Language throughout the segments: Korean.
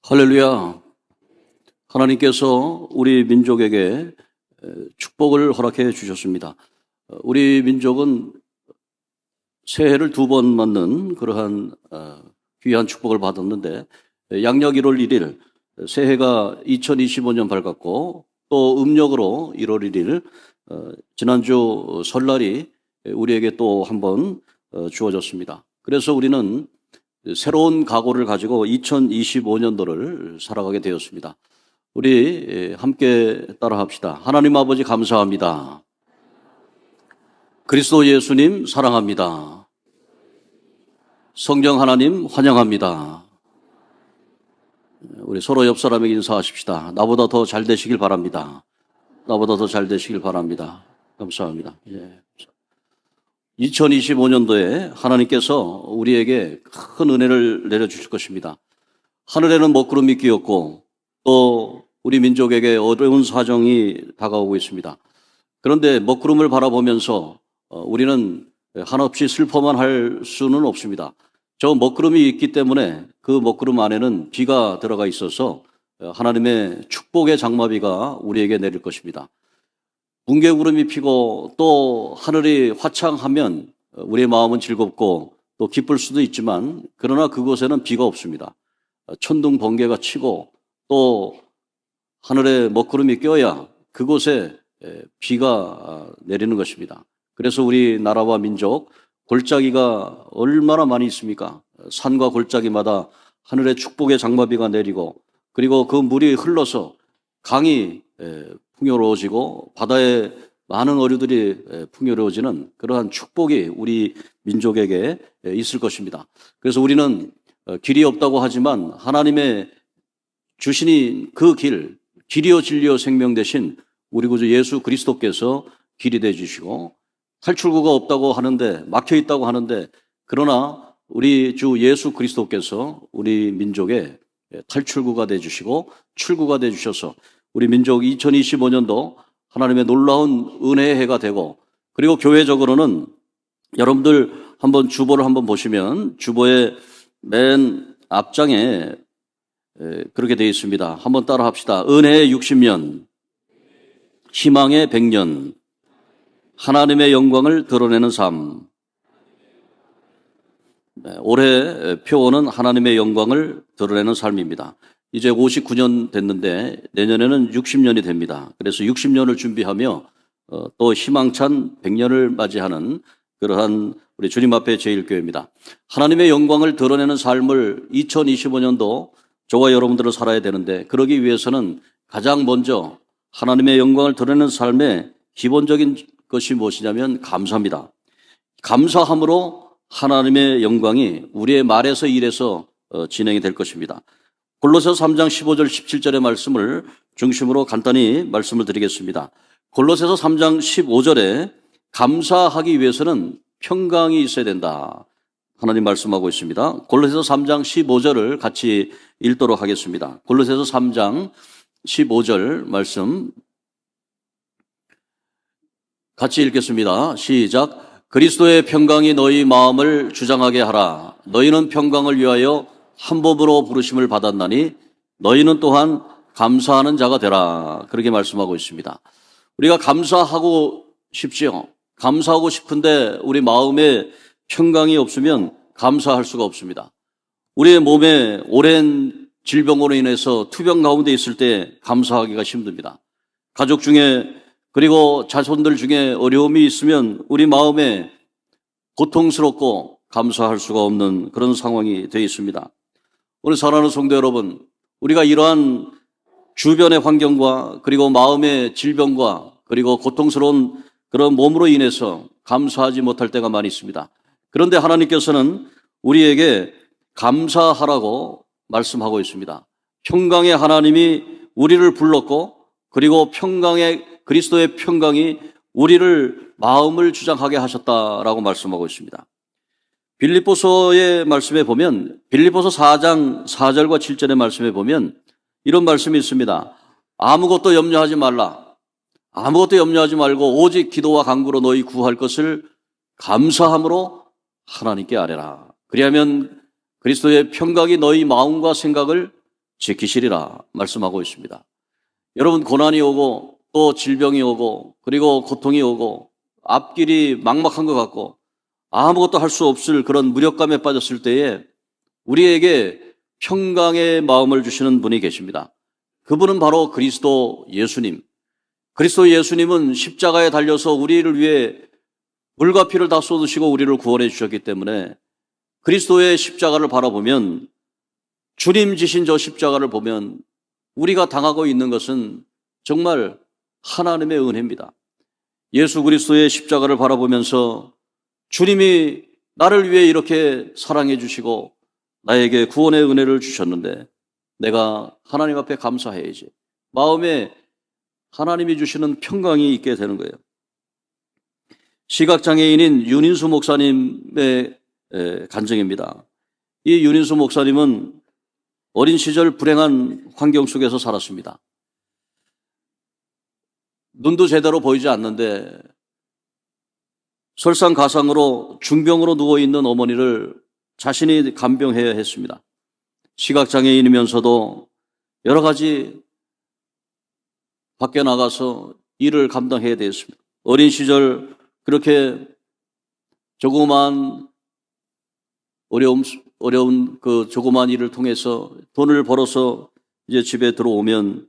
할렐루야. 하나님께서 우리 민족에게 축복을 허락해 주셨습니다. 우리 민족은 새해를 두 번 맞는 그러한 귀한 축복을 받았는데, 양력 1월 1일 새해가 2025년 밝았고, 또 음력으로 1월 1일 지난주 설날이 우리에게 또 한 번 주어졌습니다. 그래서 우리는 새로운 각오를 가지고 2025년도를 살아가게 되었습니다. 우리 함께 따라합시다. 하나님 아버지 감사합니다. 그리스도 예수님 사랑합니다. 성령 하나님 환영합니다. 우리 서로 옆 사람에게 인사하십시다. 나보다 더 잘 되시길 바랍니다. 나보다 더 잘 되시길 바랍니다. 감사합니다. 2025년도에 하나님께서 우리에게 큰 은혜를 내려주실 것입니다. 하늘에는 먹구름이 끼었고 또 우리 민족에게 어려운 사정이 다가오고 있습니다. 그런데 먹구름을 바라보면서 우리는 한없이 슬퍼만 할 수는 없습니다. 저 먹구름이 있기 때문에 그 먹구름 안에는 비가 들어가 있어서 하나님의 축복의 장마비가 우리에게 내릴 것입니다. 뭉게구름이 피고 또 하늘이 화창하면 우리의 마음은 즐겁고 또 기쁠 수도 있지만, 그러나 그곳에는 비가 없습니다. 천둥 번개가 치고 또 하늘에 먹구름이 껴야 그곳에 비가 내리는 것입니다. 그래서 우리 나라와 민족 골짜기가 얼마나 많이 있습니까? 산과 골짜기마다 하늘의 축복의 장마비가 내리고, 그리고 그 물이 흘러서 강이 풍요로워지고 바다에 많은 어류들이 풍요로워지는 그러한 축복이 우리 민족에게 있을 것입니다. 그래서 우리는 길이 없다고 하지만 하나님의 주시니 그 길이요 진리요 생명 되신 우리 구주 예수 그리스도께서 길이 되어주시고, 탈출구가 없다고 하는데, 막혀 있다고 하는데, 그러나 우리 주 예수 그리스도께서 우리 민족의 탈출구가 되어주시고 출구가 되어주셔서 우리 민족 2025년도 하나님의 놀라운 은혜의 해가 되고, 그리고 교회적으로는 여러분들 한번 주보를 한번 보시면 주보의 맨 앞장에 그렇게 되어 있습니다. 한번 따라 합시다. 은혜의 60년, 희망의 100년, 하나님의 영광을 드러내는 삶. 올해 표어는 하나님의 영광을 드러내는 삶입니다. 이제 59년 됐는데 내년에는 60년이 됩니다. 그래서 60년을 준비하며 또 희망찬 100년을 맞이하는 그러한 우리 주님 앞에 제일교회입니다. 하나님의 영광을 드러내는 삶을 2025년도 저와 여러분들은 살아야 되는데, 그러기 위해서는 가장 먼저 하나님의 영광을 드러내는 삶의 기본적인 것이 무엇이냐면 감사입니다. 감사함으로 하나님의 영광이 우리의 말에서 일에서 진행이 될 것입니다. 골로새서 3장 15절 17절의 말씀을 중심으로 간단히 말씀을 드리겠습니다. 골로새서 3장 15절에 감사하기 위해서는 평강이 있어야 된다, 하나님 말씀하고 있습니다. 골로새서 3장 15절을 같이 읽도록 하겠습니다. 골로새서 3장 15절 말씀 같이 읽겠습니다. 시작. 그리스도의 평강이 너희 마음을 주장하게 하라. 너희는 평강을 위하여 한 법으로 부르심을 받았나니 너희는 또한 감사하는 자가 되라. 그렇게 말씀하고 있습니다. 우리가 감사하고 싶지요. 감사하고 싶은데 우리 마음에 평강이 없으면 감사할 수가 없습니다. 우리의 몸에 오랜 질병으로 인해서 투병 가운데 있을 때 감사하기가 힘듭니다. 가족 중에 그리고 자손들 중에 어려움이 있으면 우리 마음에 고통스럽고 감사할 수가 없는 그런 상황이 되어 있습니다. 오늘 사랑하는 성도 여러분, 우리가 이러한 주변의 환경과 그리고 마음의 질병과 그리고 고통스러운 그런 몸으로 인해서 감사하지 못할 때가 많이 있습니다. 그런데 하나님께서는 우리에게 감사하라고 말씀하고 있습니다. 평강의 하나님이 우리를 불렀고, 그리고 그리스도의 평강이 우리를 마음을 주장하게 하셨다라고 말씀하고 있습니다. 빌립보서의 말씀에 보면, 빌립보서 4장 4절과 7절의 말씀에 보면 이런 말씀이 있습니다. 아무것도 염려하지 말라. 아무것도 염려하지 말고 오직 기도와 간구로 너희 구할 것을 감사함으로 하나님께 아뢰라. 그리하면 그리스도의 평강이 너희 마음과 생각을 지키시리라 말씀하고 있습니다. 여러분, 고난이 오고 또 질병이 오고 그리고 고통이 오고 앞길이 막막한 것 같고 아무것도 할 수 없을 그런 무력감에 빠졌을 때에 우리에게 평강의 마음을 주시는 분이 계십니다. 그분은 바로 그리스도 예수님. 그리스도 예수님은 십자가에 달려서 우리를 위해 물과 피를 다 쏟으시고 우리를 구원해 주셨기 때문에 그리스도의 십자가를 바라보면, 주님 지신 저 십자가를 보면 우리가 당하고 있는 것은 정말 하나님의 은혜입니다. 예수 그리스도의 십자가를 바라보면서 주님이 나를 위해 이렇게 사랑해 주시고 나에게 구원의 은혜를 주셨는데 내가 하나님 앞에 감사해야지. 마음에 하나님이 주시는 평강이 있게 되는 거예요. 시각장애인인 윤인수 목사님의 간증입니다. 이 윤인수 목사님은 어린 시절 불행한 환경 속에서 살았습니다. 눈도 제대로 보이지 않는데 설상가상으로 중병으로 누워있는 어머니를 자신이 간병해야 했습니다. 시각장애인이면서도 여러 가지 밖에 나가서 일을 감당해야 되었습니다. 어린 시절 그렇게 조그만 어려운 그 조그만 일을 통해서 돈을 벌어서 이제 집에 들어오면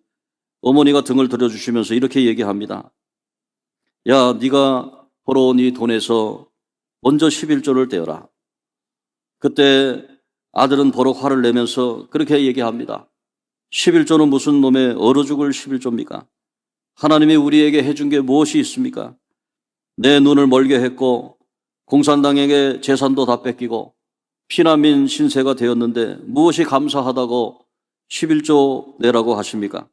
어머니가 등을 들어주시면서 이렇게 얘기합니다. 야, 네가 벌어온 이 돈에서 먼저 11조를 떼어라. 그때 아들은 버럭 화를 내면서 그렇게 얘기합니다. 11조는 무슨 놈의 얼어 죽을 11조입니까? 하나님이 우리에게 해준 게 무엇이 있습니까? 내 눈을 멀게 했고 공산당에게 재산도 다 뺏기고 피난민 신세가 되었는데 무엇이 감사하다고 11조 내라고 하십니까?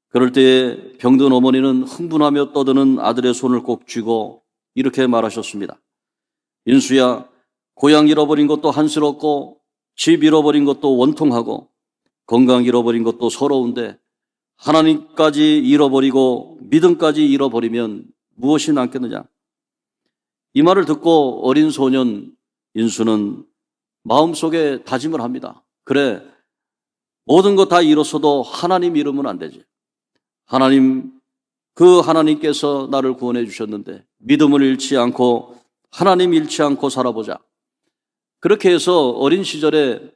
그럴 때에 병든 어머니는 흥분하며 떠드는 아들의 손을 꼭 쥐고 이렇게 말하셨습니다. 인수야, 고향 잃어버린 것도 한스럽고 집 잃어버린 것도 원통하고 건강 잃어버린 것도 서러운데 하나님까지 잃어버리고 믿음까지 잃어버리면 무엇이 남겠느냐? 이 말을 듣고 어린 소년 인수는 마음속에 다짐을 합니다. 그래, 모든 것 다 잃었어도 하나님 잃으면 안 되지. 하나님, 그 하나님께서 나를 구원해 주셨는데 믿음을 잃지 않고 하나님 잃지 않고 살아보자. 그렇게 해서 어린 시절에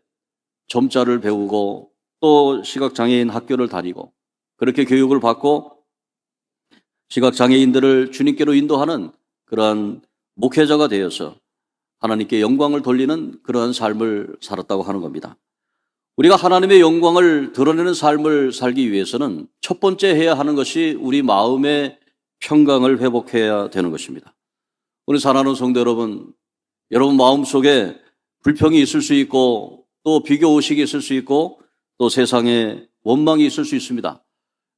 점자를 배우고 또 시각장애인 학교를 다니고 그렇게 교육을 받고 시각장애인들을 주님께로 인도하는 그러한 목회자가 되어서 하나님께 영광을 돌리는 그러한 삶을 살았다고 하는 겁니다. 우리가 하나님의 영광을 드러내는 삶을 살기 위해서는 첫 번째 해야 하는 것이 우리 마음의 평강을 회복해야 되는 것입니다. 우리 사랑하는 성도 여러분, 여러분 마음속에 불평이 있을 수 있고 또 비교의식이 있을 수 있고 또 세상에 원망이 있을 수 있습니다.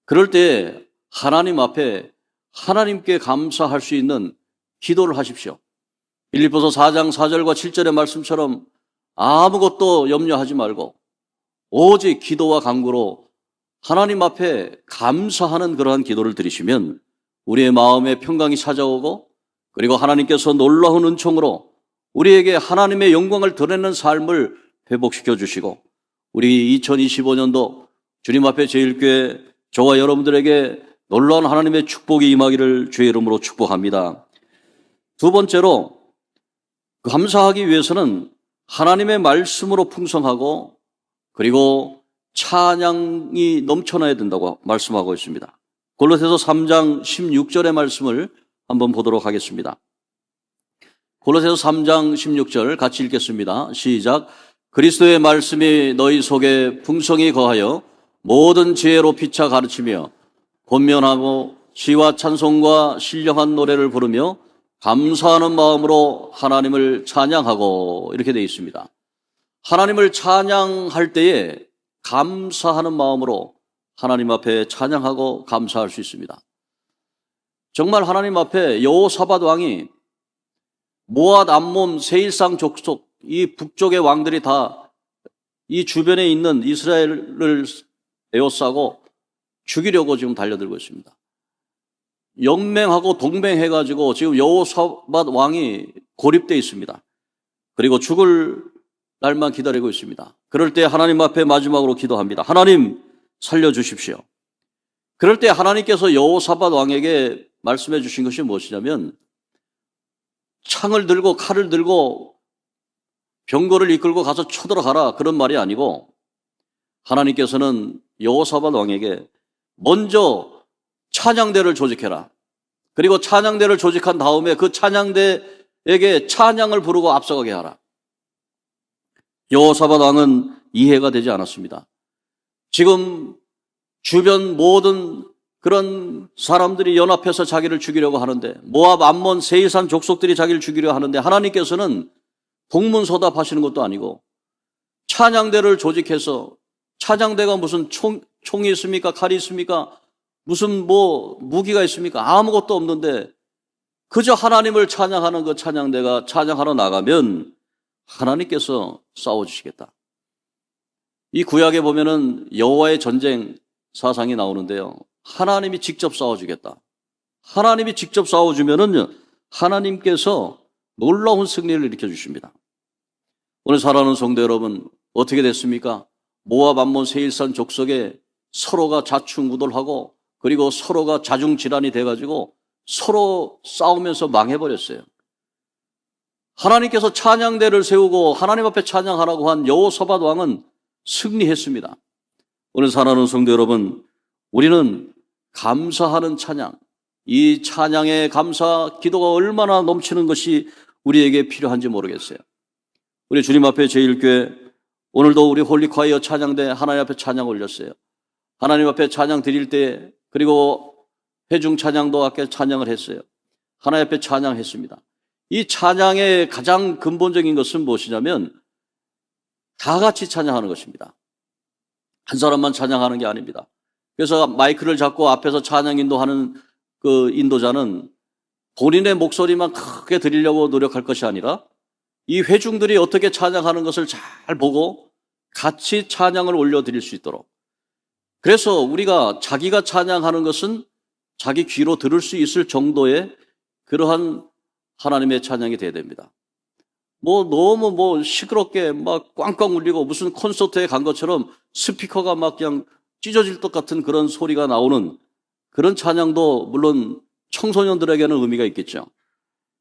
그럴 때 하나님 앞에 하나님께 감사할 수 있는 기도를 하십시오. 빌립보서 4장 4절과 7절의 말씀처럼 아무것도 염려하지 말고 오직 기도와 간구로 하나님 앞에 감사하는 그러한 기도를 드리시면 우리의 마음에 평강이 찾아오고 그리고 하나님께서 놀라운 은총으로 우리에게 하나님의 영광을 드러내는 삶을 회복시켜 주시고 우리 2025년도 주님 앞에 제일교회 저와 여러분들에게 놀라운 하나님의 축복이 임하기를 주의 이름으로 축복합니다. 두 번째로 감사하기 위해서는 하나님의 말씀으로 풍성하고 그리고 찬양이 넘쳐나야 된다고 말씀하고 있습니다. 골로새서 3장 16절의 말씀을 한번 보도록 하겠습니다. 골로새서 3장 16절 같이 읽겠습니다. 시작. 그리스도의 말씀이 너희 속에 풍성히 거하여 모든 지혜로 피차 가르치며 권면하고 시와 찬송과 신령한 노래를 부르며 감사하는 마음으로 하나님을 찬양하고 이렇게 되어 있습니다. 하나님을 찬양할 때에 감사하는 마음으로 하나님 앞에 찬양하고 감사할 수 있습니다. 정말 하나님 앞에 여호사밧 왕이 모압, 암몬, 세일상 족속 이 북쪽의 왕들이 다 이 주변에 있는 이스라엘을 에워싸고 죽이려고 지금 달려들고 있습니다. 연맹하고 동맹해가지고 지금 여호사밧 왕이 고립되어 있습니다. 그리고 죽을 날만 기다리고 있습니다. 그럴 때 하나님 앞에 마지막으로 기도합니다. 하나님 살려주십시오. 그럴 때 하나님께서 여호사밧 왕에게 말씀해 주신 것이 무엇이냐면 창을 들고 칼을 들고 병거를 이끌고 가서 쳐들어가라 그런 말이 아니고 하나님께서는 여호사밧 왕에게 먼저 찬양대를 조직해라. 그리고 찬양대를 조직한 다음에 그 찬양대에게 찬양을 부르고 앞서가게 하라. 여호사밧 왕은 이해가 되지 않았습니다. 지금 주변 모든 그런 사람들이 연합해서 자기를 죽이려고 하는데 모압, 암몬, 세일산 족속들이 자기를 죽이려 하는데 하나님께서는 동문서답하시는 것도 아니고 찬양대를 조직해서 찬양대가 무슨 총이 있습니까? 칼이 있습니까? 무슨 무기가 있습니까? 아무것도 없는데 그저 하나님을 찬양하는 그 찬양대가 찬양하러 나가면 하나님께서 싸워주시겠다. 이 구약에 보면은 여호와의 전쟁 사상이 나오는데요. 하나님이 직접 싸워주겠다. 하나님이 직접 싸워주면은 하나님께서 놀라운 승리를 일으켜주십니다. 오늘 사랑하는 성도 여러분, 어떻게 됐습니까? 모압, 암몬, 세일산 족속에 서로가 자충우돌하고 그리고 서로가 자중질환이 돼가지고 서로 싸우면서 망해버렸어요. 하나님께서 찬양대를 세우고 하나님 앞에 찬양하라고 한 여호사밧 왕은 승리했습니다. 오늘 사랑하는 성도 여러분, 우리는 감사하는 찬양, 이 찬양의 감사 기도가 얼마나 넘치는 것이 우리에게 필요한지 모르겠어요. 우리 주님 앞에 제1교회 오늘도 우리 홀리콰이어 찬양대 하나님 앞에 찬양 올렸어요. 하나님 앞에 찬양 드릴 때 그리고 회중 찬양도 아까 찬양을 했어요. 하나님 앞에 찬양했습니다. 이 찬양의 가장 근본적인 것은 무엇이냐면 다 같이 찬양하는 것입니다. 한 사람만 찬양하는 게 아닙니다. 그래서 마이크를 잡고 앞에서 찬양 인도하는 그 인도자는 본인의 목소리만 크게 들으려고 노력할 것이 아니라 이 회중들이 어떻게 찬양하는 것을 잘 보고 같이 찬양을 올려드릴 수 있도록, 그래서 우리가 자기가 찬양하는 것은 자기 귀로 들을 수 있을 정도의 그러한 하나님의 찬양이 돼야 됩니다. 너무 시끄럽게 막 꽝꽝 울리고 무슨 콘서트에 간 것처럼 스피커가 막 그냥 찢어질 것 같은 그런 소리가 나오는 그런 찬양도 물론 청소년들에게는 의미가 있겠죠.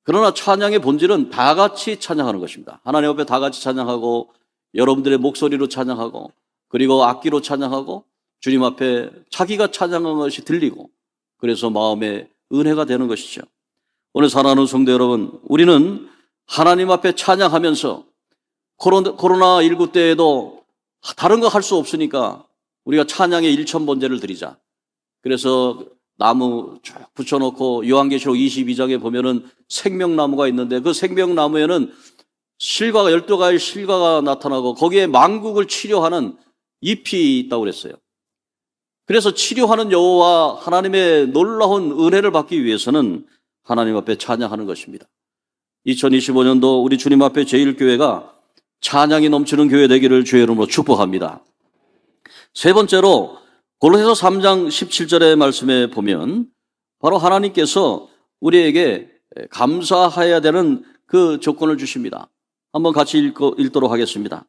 그러나 찬양의 본질은 다 같이 찬양하는 것입니다. 하나님 앞에 다 같이 찬양하고 여러분들의 목소리로 찬양하고 그리고 악기로 찬양하고 주님 앞에 자기가 찬양한 것이 들리고 그래서 마음에 은혜가 되는 것이죠. 오늘 사랑하는 성도 여러분, 우리는 하나님 앞에 찬양하면서 코로나19 때에도 다른 거 할 수 없으니까 우리가 찬양의 일천번제를 드리자. 그래서 나무 쭉 붙여놓고 요한계시록 22장에 보면은 생명나무가 있는데 그 생명나무에는 실과가 12가지 실과가 나타나고 거기에 만국을 치료하는 잎이 있다고 그랬어요. 그래서 치료하는 여호와 하나님의 놀라운 은혜를 받기 위해서는 하나님 앞에 찬양하는 것입니다. 2025년도 우리 주님 앞에 제1교회가 찬양이 넘치는 교회 되기를 주의 이름으로 축복합니다. 세 번째로 골로새서 3장 17절의 말씀에 보면 바로 하나님께서 우리에게 감사해야 되는 그 조건을 주십니다. 한번 같이 읽도록 하겠습니다.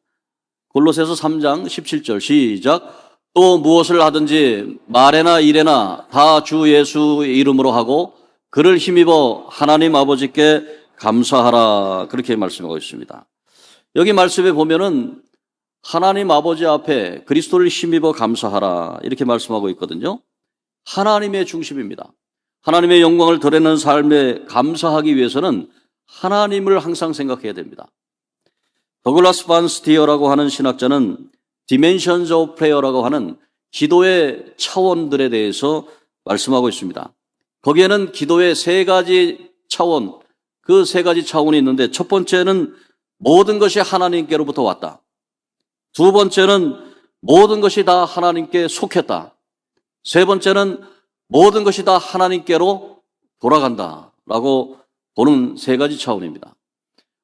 골로새서 3장 17절 시작. 또 무엇을 하든지 말에나 일에나 다 주 예수의 이름으로 하고 그를 힘입어 하나님 아버지께 감사하라. 그렇게 말씀하고 있습니다. 여기 말씀에 보면은 하나님 아버지 앞에 그리스도를 힘입어 감사하라 이렇게 말씀하고 있거든요. 하나님의 중심입니다. 하나님의 영광을 드러내는 삶에 감사하기 위해서는 하나님을 항상 생각해야 됩니다. 더글라스 반 스티어라고 하는 신학자는 Dimensions of Prayer라고 하는 기도의 차원들에 대해서 말씀하고 있습니다. 거기에는 기도의 세 가지 차원, 그 세 가지 차원이 있는데 첫 번째는 모든 것이 하나님께로부터 왔다. 두 번째는 모든 것이 다 하나님께 속했다. 세 번째는 모든 것이 다 하나님께로 돌아간다라고 보는 세 가지 차원입니다.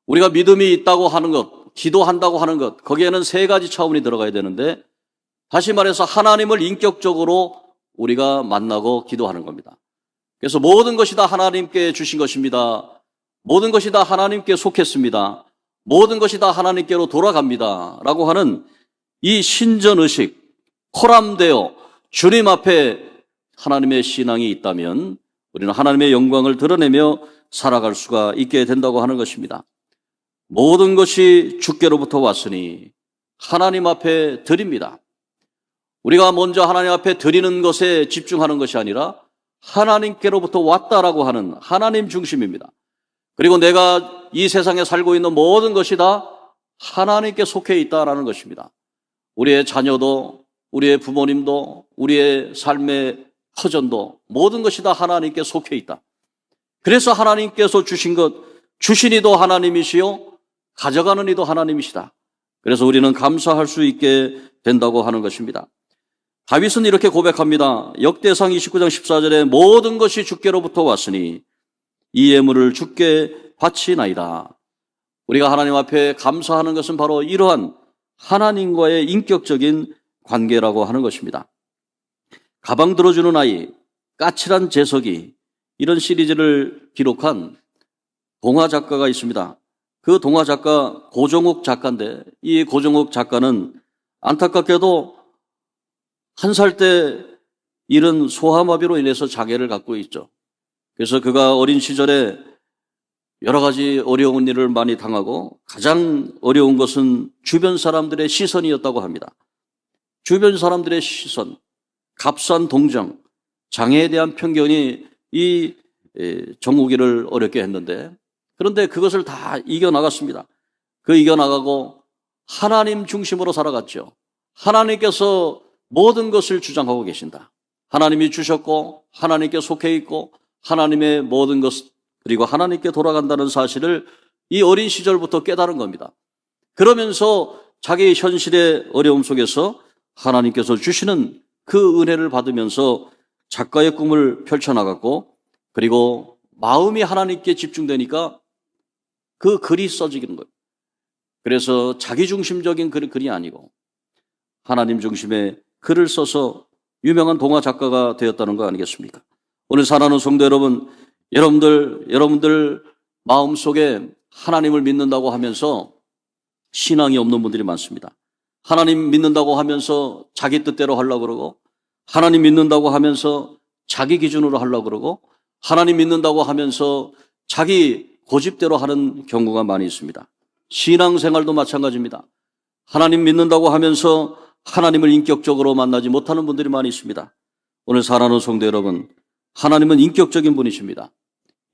우리가 믿음이 있다고 하는 것, 기도한다고 하는 것, 거기에는 세 가지 차원이 들어가야 되는데 다시 말해서 하나님을 인격적으로 우리가 만나고 기도하는 겁니다. 그래서 모든 것이 다 하나님께 주신 것입니다. 모든 것이 다 하나님께 속했습니다. 모든 것이 다 하나님께로 돌아갑니다 라고 하는 이 신전의식, 코람되어 주님 앞에 하나님의 신앙이 있다면 우리는 하나님의 영광을 드러내며 살아갈 수가 있게 된다고 하는 것입니다. 모든 것이 주께로부터 왔으니 하나님 앞에 드립니다. 우리가 먼저 하나님 앞에 드리는 것에 집중하는 것이 아니라 하나님께로부터 왔다라고 하는 하나님 중심입니다. 그리고 내가 이 세상에 살고 있는 모든 것이 다 하나님께 속해 있다라는 것입니다. 우리의 자녀도, 우리의 부모님도, 우리의 삶의 터전도 모든 것이 다 하나님께 속해 있다. 그래서 하나님께서 주신 것, 주신 이도 하나님이시요 가져가는 이도 하나님이시다. 그래서 우리는 감사할 수 있게 된다고 하는 것입니다. 다윗은 이렇게 고백합니다. 역대상 29장 14절에 모든 것이 주께로부터 왔으니 이 예물을 주께 바치나이다. 우리가 하나님 앞에 감사하는 것은 바로 이러한 하나님과의 인격적인 관계라고 하는 것입니다. 가방 들어주는 아이, 까칠한 재석이 이런 시리즈를 기록한 동화 작가가 있습니다. 그 동화 작가 고종욱 작가인데 이 고종욱 작가는 안타깝게도 1살 때 잃은 소아마비로 인해서 장애를 갖고 있죠. 그래서 그가 어린 시절에 여러 가지 어려운 일을 많이 당하고 가장 어려운 것은 주변 사람들의 시선이었다고 합니다. 주변 사람들의 시선, 값싼 동정, 장애에 대한 편견이 이 정욱이를 어렵게 했는데 그런데 그것을 다 이겨나갔습니다. 그 이겨나가고 하나님 중심으로 살아갔죠. 하나님께서 모든 것을 주장하고 계신다. 하나님이 주셨고 하나님께 속해 있고 하나님의 모든 것 그리고 하나님께 돌아간다는 사실을 이 어린 시절부터 깨달은 겁니다. 그러면서 자기의 현실의 어려움 속에서 하나님께서 주시는 그 은혜를 받으면서 작가의 꿈을 펼쳐나갔고 그리고 마음이 하나님께 집중되니까 그 글이 써지는 거예요. 그래서 자기중심적인 글이 아니고 하나님 중심의 글을 써서 유명한 동화 작가가 되었다는 거 아니겠습니까? 오늘 사랑하는 성도 여러분, 여러분들 마음속에 하나님을 믿는다고 하면서 신앙이 없는 분들이 많습니다. 하나님 믿는다고 하면서 자기 뜻대로 하려고 그러고 하나님 믿는다고 하면서 자기 기준으로 하려고 그러고 하나님 믿는다고 하면서 자기 고집대로 하는 경우가 많이 있습니다. 신앙생활도 마찬가지입니다. 하나님 믿는다고 하면서 하나님을 인격적으로 만나지 못하는 분들이 많이 있습니다. 오늘 사랑하는 성도 여러분, 하나님은 인격적인 분이십니다.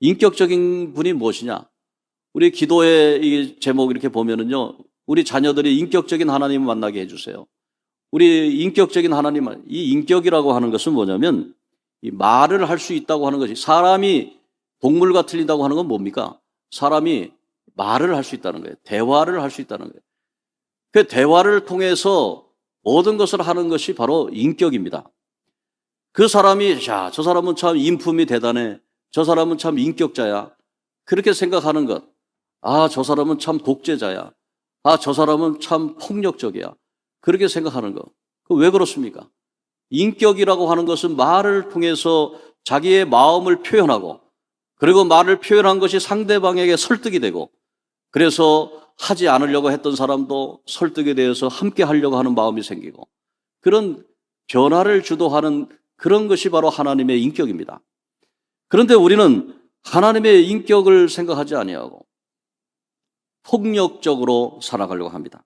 인격적인 분이 무엇이냐? 우리 기도의 이 제목 이렇게 보면은요, 우리 자녀들이 인격적인 하나님을 만나게 해주세요. 우리 인격적인 하나님, 이 인격이라고 하는 것은 뭐냐면 이 말을 할 수 있다고 하는 것이 사람이 동물과 틀린다고 하는 건 뭡니까? 사람이 말을 할 수 있다는 거예요. 대화를 할 수 있다는 거예요. 그 대화를 통해서 모든 것을 하는 것이 바로 인격입니다. 그 사람이 자, 저 사람은 참 인품이 대단해. 저 사람은 참 인격자야. 그렇게 생각하는 것. 아, 저 사람은 참 독재자야. 아, 저 사람은 참 폭력적이야. 그렇게 생각하는 것. 왜 그렇습니까? 인격이라고 하는 것은 말을 통해서 자기의 마음을 표현하고 그리고 말을 표현한 것이 상대방에게 설득이 되고 그래서 하지 않으려고 했던 사람도 설득에 대해서 함께 하려고 하는 마음이 생기고 그런 변화를 주도하는 그런 것이 바로 하나님의 인격입니다. 그런데 우리는 하나님의 인격을 생각하지 아니하고 폭력적으로 살아가려고 합니다.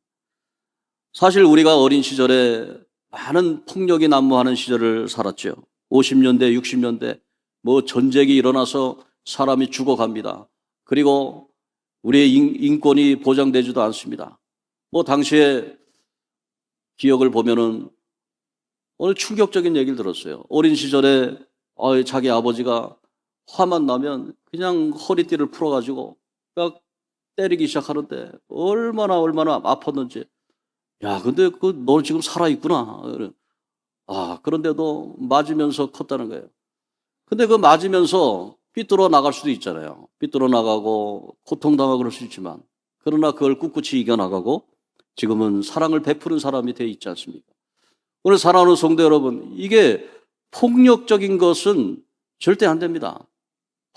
사실 우리가 어린 시절에 많은 폭력이 난무하는 시절을 살았죠. 50년대, 60년대 뭐 전쟁이 일어나서 사람이 죽어갑니다. 그리고 우리의 인권이 보장되지도 않습니다. 뭐 당시에 기억을 보면은 오늘 충격적인 얘기를 들었어요. 어린 시절에 자기 아버지가 화만 나면 그냥 허리띠를 풀어가지고 막 때리기 시작하는데 얼마나 아팠는지. 야, 근데 너 지금 살아있구나. 아, 그런데도 맞으면서 컸다는 거예요. 근데 그 맞으면서 삐뚤어 나갈 수도 있잖아요. 삐뚤어 나가고 고통당하고 그럴 수 있지만 그러나 그걸 꿋꿋이 이겨나가고 지금은 사랑을 베푸는 사람이 되어 있지 않습니까? 오늘 사랑하는 성도 여러분, 이게 폭력적인 것은 절대 안 됩니다.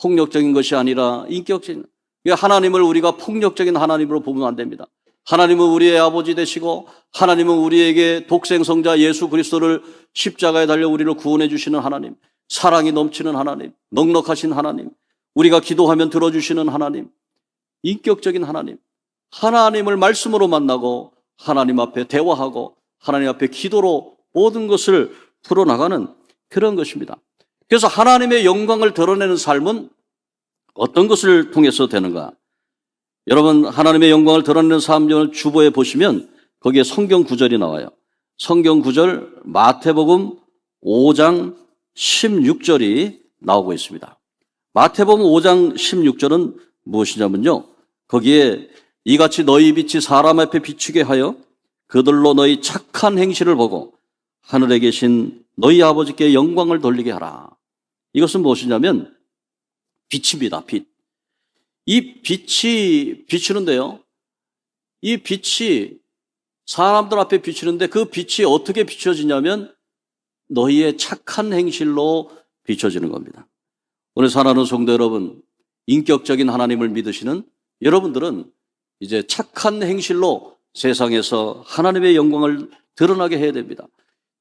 폭력적인 것이 아니라 인격적인. 하나님을 우리가 폭력적인 하나님으로 보면 안 됩니다. 하나님은 우리의 아버지 되시고 하나님은 우리에게 독생성자 예수 그리스도를 십자가에 달려 우리를 구원해 주시는 하나님, 사랑이 넘치는 하나님, 넉넉하신 하나님, 우리가 기도하면 들어주시는 하나님, 인격적인 하나님, 하나님을 말씀으로 만나고 하나님 앞에 대화하고 하나님 앞에 기도로 모든 것을 풀어나가는 그런 것입니다. 그래서 하나님의 영광을 드러내는 삶은 어떤 것을 통해서 되는가? 여러분, 하나님의 영광을 드러내는 삶을 주보에 보시면 거기에 성경 구절이 나와요. 성경 구절 마태복음 5장 16절이 나오고 있습니다. 마태복음 5장 16절은 무엇이냐면요, 거기에 이같이 너희 빛이 사람 앞에 비추게 하여 그들로 너희 착한 행실을 보고 하늘에 계신 너희 아버지께 영광을 돌리게 하라. 이것은 무엇이냐면 빛입니다. 빛. 이 빛이 비추는데요, 이 빛이 사람들 앞에 비추는데 그 빛이 어떻게 비춰지냐면 너희의 착한 행실로 비춰지는 겁니다. 오늘 사랑하는 성도 여러분, 인격적인 하나님을 믿으시는 여러분들은 이제 착한 행실로 세상에서 하나님의 영광을 드러나게 해야 됩니다.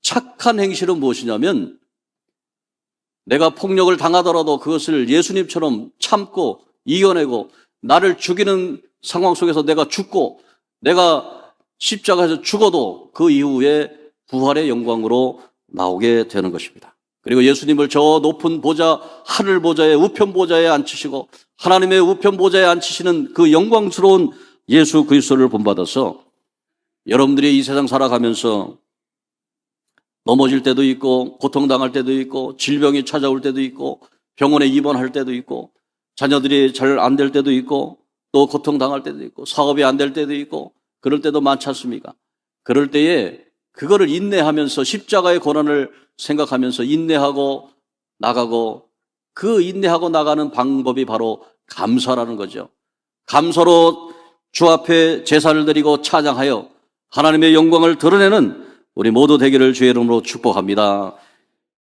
착한 행실은 무엇이냐면 내가 폭력을 당하더라도 그것을 예수님처럼 참고 이겨내고 나를 죽이는 상황 속에서 내가 죽고 내가 십자가에서 죽어도 그 이후에 부활의 영광으로 나오게 되는 것입니다. 그리고 예수님을 저 높은 보좌, 하늘 보좌의 우편 보좌에 앉히시고 하나님의 우편 보좌에 앉히시는 그 영광스러운 예수 그리스도를 본받아서 여러분들이 이 세상 살아가면서 넘어질 때도 있고 고통당할 때도 있고 질병이 찾아올 때도 있고 병원에 입원할 때도 있고 자녀들이 잘 안 될 때도 있고 또 고통당할 때도 있고 사업이 안 될 때도 있고 그럴 때도 많지 않습니까? 그럴 때에 그거를 인내하면서 십자가의 고난을 생각하면서 인내하고 나가고 그 인내하고 나가는 방법이 바로 감사라는 거죠. 감사로 주 앞에 제사를 드리고 찬양하여 하나님의 영광을 드러내는 우리 모두 되기를 주의 이름으로 축복합니다.